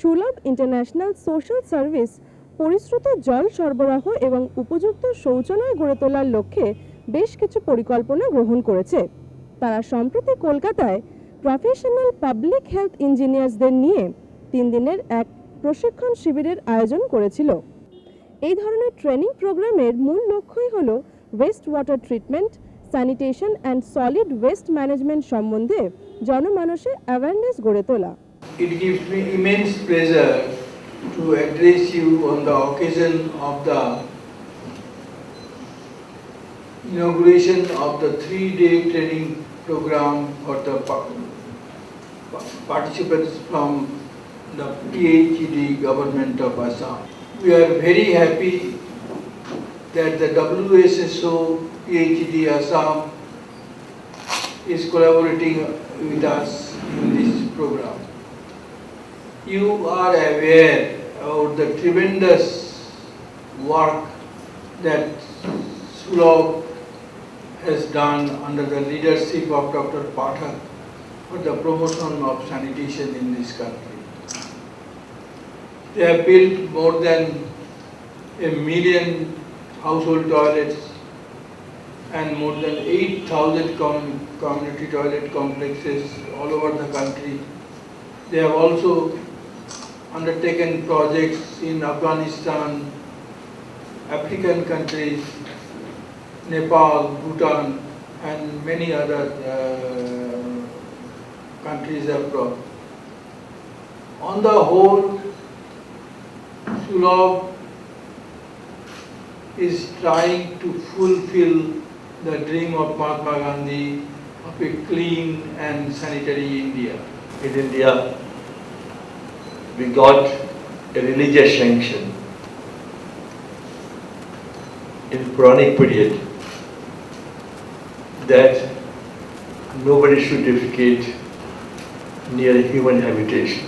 সুলভ international social service পরিশ্রুত জল সরবরাহ এবং উপযুক্ত শৌচালয় গড়ে তোলার লক্ষ্যে বেশ কিছু পরিকল্পনা গ্রহণ করেছে। তারা সম্প্রতি কলকাতায় প্রফেশনাল পাবলিক হেলথ ইঞ্জিনিয়ার্সদের নিয়ে 3 দিনের এক প্রশিক্ষণ শিবিরের আয়োজন করেছিল। এই ধরনের ট্রেনিং প্রোগ্রামের মূল লক্ষ্যই হল West water treatment, sanitation and solid waste management সম্বন্ধে জনমানসে অ্যাওয়ারনেস গড়ে তোলা। It gives me immense pleasure to address you on the occasion of the inauguration of the 3-day training program for the participants from the PhD government of Assam. We are very happy that the WSSO PhD Assam is collaborating with us in this program. You are aware of the tremendous work that Sulabh has done under the leadership of Dr. Pathak for the promotion of sanitation in this country. They have built more than 1 million household toilets and more than 8,000 community toilet complexes all over the country. They have also undertaken projects in Afghanistan, African countries, Nepal, Bhutan, and many other countries abroad. On the whole, Sulabh is trying to fulfill the dream of Mahatma Gandhi of a clean and sanitary India. In India, we got a religious sanction in Puranic period that nobody should defecate near human habitation.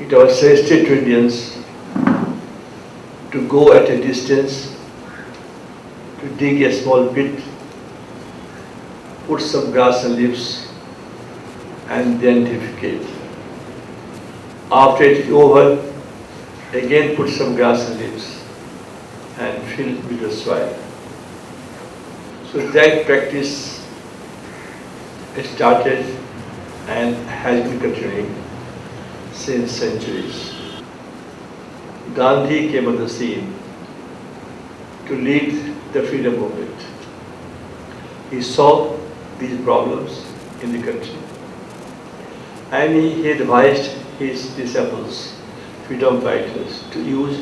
It was suggested to Indians to go at a distance, to dig a small pit, put some grass and leaves, and then defecate. After it is over, again put some grass and leaves and fill with the soil. So that practice started and has been continuing since centuries. Gandhi came on the scene to lead the freedom movement. He saw these problems in the country and he advised his disciples, freedom fighters, to use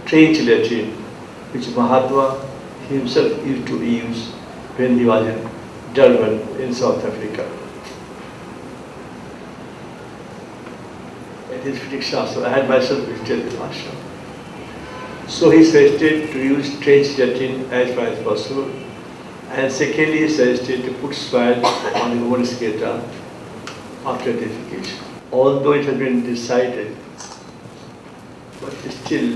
trench latrine, which Mahatma himself used to use when he was in Durban in South Africa. At his British ashram, I had myself visited the ashram. So he suggested to use trench latrine as far as possible, and secondly he suggested to put soil on the woman's skater after defecation. Although it has been decided, but still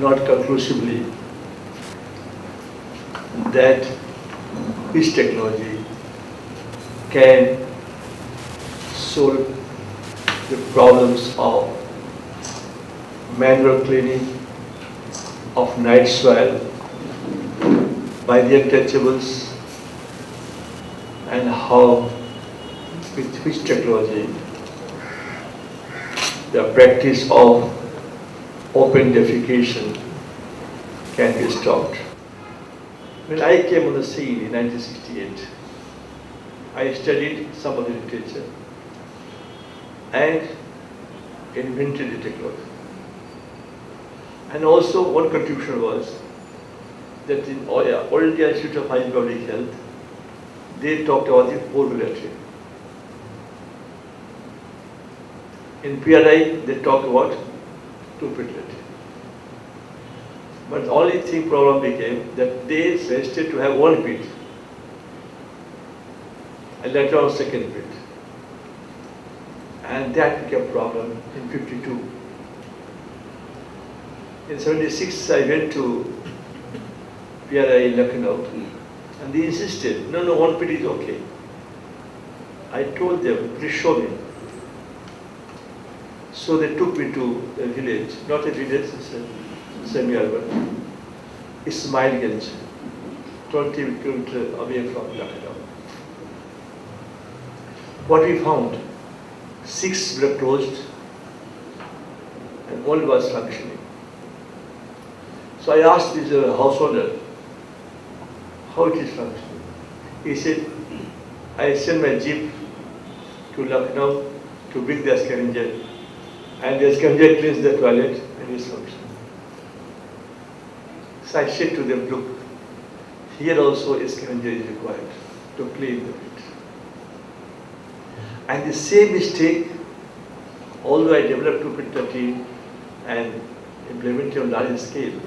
not conclusively, that this technology can solve the problems of manual cleaning of night soil by the untouchables, and how with which technology the practice of open defecation can be stopped. When I came on the scene in 1968, I studied some of the literature and invented the technology. And also one contribution was that in All India Institute of Hygiene and Public Health, they talked about the portable latrine. In PRI, they talk about two-pit latrine. But the only thing problem became that they suggested to have one pit and later on second pit. And that became a problem in 52. In 76, I went to PRI in Lucknow and they insisted, no, one pit is okay. I told them, please show me. So they took me to a village, not a village, it's a semi-urban, Ismailganj, 20 kilometers away from Lucknow. What we found, 6 were closed and one was functioning. So I asked this householder, how it is functioning. He said, I sent my jeep to Lucknow to bring the scavenger, and the scavenger cleans the toilet and is functioning. So I said to them, look, here also a scavenger is required to clean the pit. And the same mistake, although I developed 2.13 and implemented on large scale,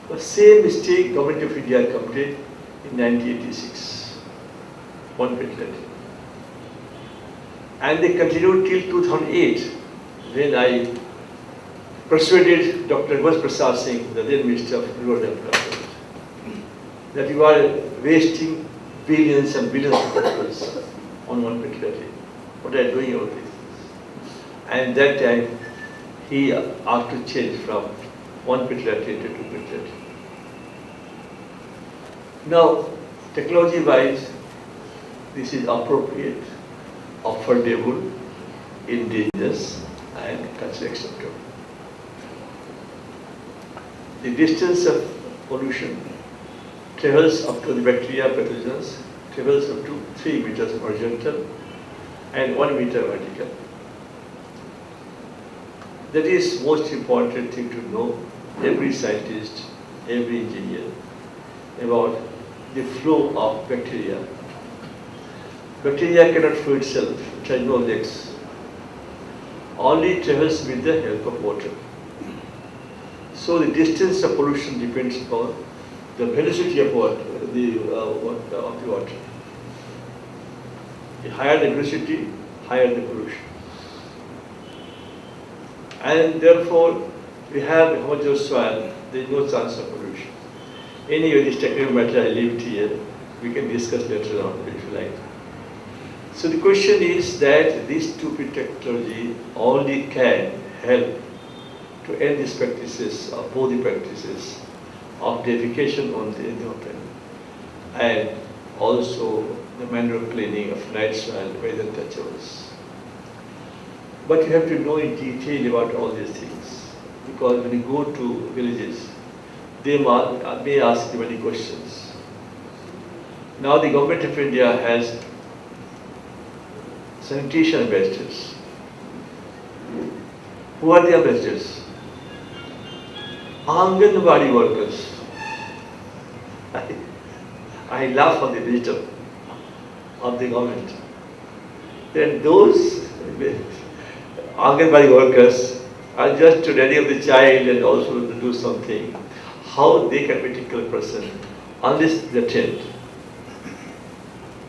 the same mistake Government of India committed in 1986, 1 pit later. And they continued till 2008, when I persuaded Dr. Prasad Singh, the then Minister of Rural Development, that you are wasting billions and billions of dollars on 1 pit later. What are you doing about this? And that time, he asked to change from 1 pit later to 2 pit later. Now, technology-wise, this is appropriate, affordable, indigenous, and culturally acceptable. The distance of pollution travels up to the bacteria pathogens, travels up to 3 meters horizontal and 1 meter vertical. That is most important thing to know, every scientist, every engineer, about the flow of bacteria. Bacteria cannot flow itself, it has no legs. Only travels with the help of water. So the distance of pollution depends upon the velocity of the water. The higher the velocity, higher the pollution. And therefore, we have homogeneous soil, there is no chance of pollution. Anyway, this technical matter I leave it here. We can discuss later on if you like. So the question is that this 2P technology only can help to end these practices, or both the practices of defecation on the open, and also the manner of cleaning of night soil by the untouchables. But you have to know in detail about all these things, because when you go to villages, they may ask you many questions. Now the Government of India has sanitation ambassadors. Who are the ambassadors? Anganwadi workers. I laugh on the wisdom of the government. Then those Anganwadi workers are just ready of the child and also to do something. How they can be a typical person unless they're trained.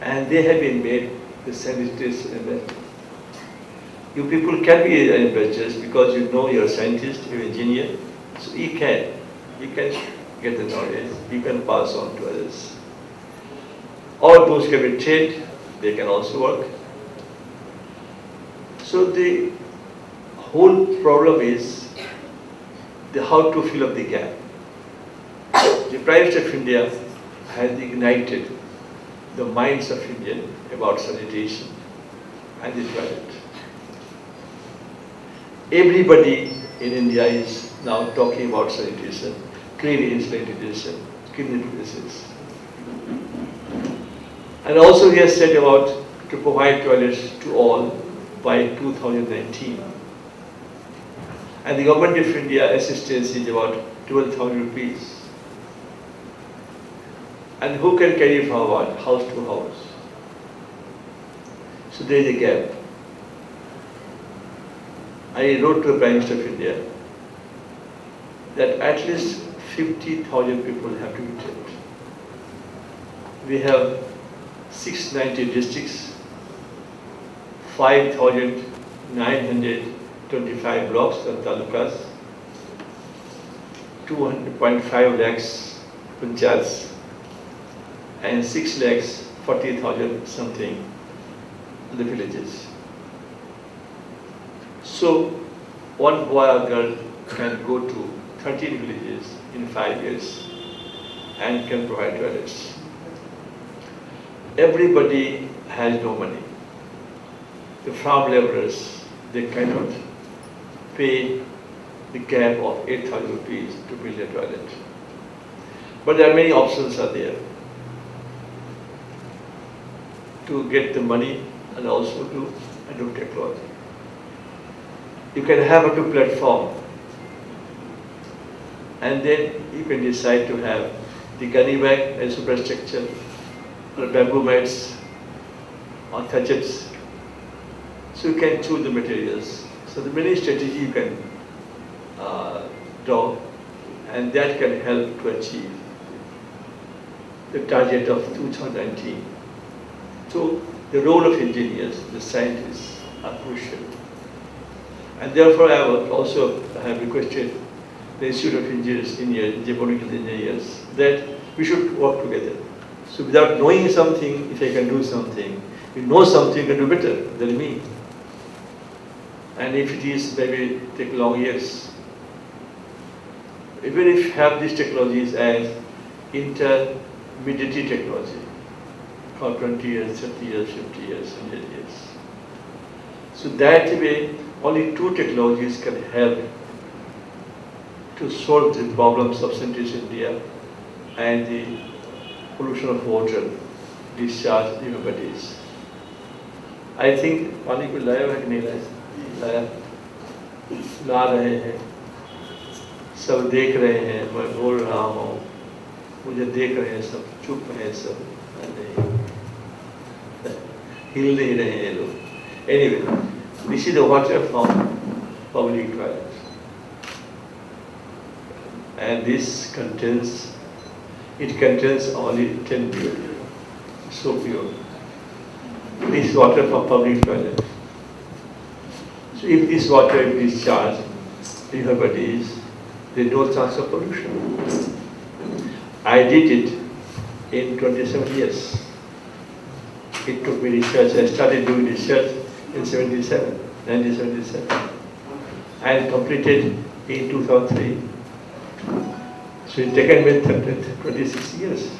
And they have been made the sanitation ambassadors. You people can be ambassadors because you know you're a scientist, you're an engineer, so you can get the knowledge, you can pass on to others. Or those who have been trained, they can also work. So the whole problem is how to fill up the gap. The Prime Minister of India has ignited the minds of Indians about sanitation and the toilet. Everybody in India is now talking about sanitation, clean sanitation, clean places. And also he has said about to provide toilets to all by 2019. And the Government of India assistance is about 12,000 rupees. And who can carry forward house to house? So there is a gap. I wrote to the Prime Minister of India that at least 50,000 people have to be trained. We have 690 districts, 5,925 blocks and talukas, 2.5 lakhs panchayats, and 6 lakhs 40,000 something in the villages. So one boy or girl can go to 13 villages in 5 years and can provide toilets. Everybody has no money. The farm laborers, they cannot pay the gap of 8,000 rupees to build a toilet. But there are many options are there to get the money and also to adopt technology. You can have a two platform, and then you can decide to have the gunny bag as superstructure, or bamboo mats, or thatchets. So you can choose the materials. So the many strategies you can draw, and that can help to achieve the target of 2019. So the role of engineers, the scientists, are crucial. And therefore I would also have requested the Institute of Engineers, Geopolitical Engineers, that we should work together. So without knowing something, if I can do something, you know something, you can do better than me. And if it is, maybe take long years. Even if you have these technologies as intermediate technology for 20 years, 30 years, 50 years, 100 years. So that way, only two technologies can help to solve the problems of sanitation in India and the pollution of water, discharge in bodies. I think पानी को लाया है कि नहीं लाया ला रहे हैं, सब देख रहे हैं, मैं बोल रहा हूँ, मुझे देख रहे हैं, सब चुप हैं, सब हिल नहीं रहे हैं लोग. Anyway, this is the water from public toilet, and this contains only 10 pure, so pure. This water from public toilet. So if this water is discharged in her bodies, there is no chance of pollution. I did it in 27 years. It took me research. I started doing research in 1977, and completed in 2003. So it taken me 26 years.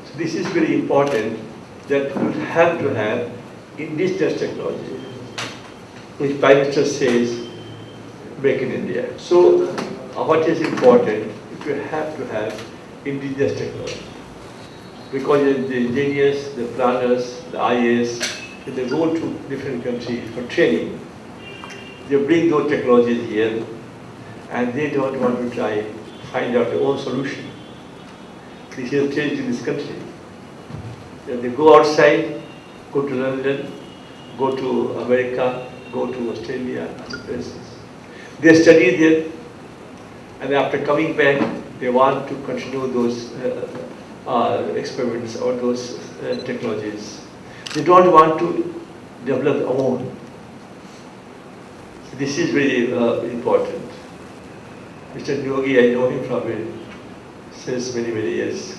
So this is very important, that you have to have indigenous technology, which Prime Minister says, make in India. So what is important, you have to have indigenous technology. Because the engineers, the planners, the IAS, when they go to different countries for training, they bring those technologies here, and they don't want to try find out their own solution. This is changed in this country. They go outside, go to London, go to America, go to Australia, other places. They study there, and after coming back, they want to continue those experiments or those technologies. They don't want to develop their own. So this is very important. Mr. Yogi, I know him from since many years.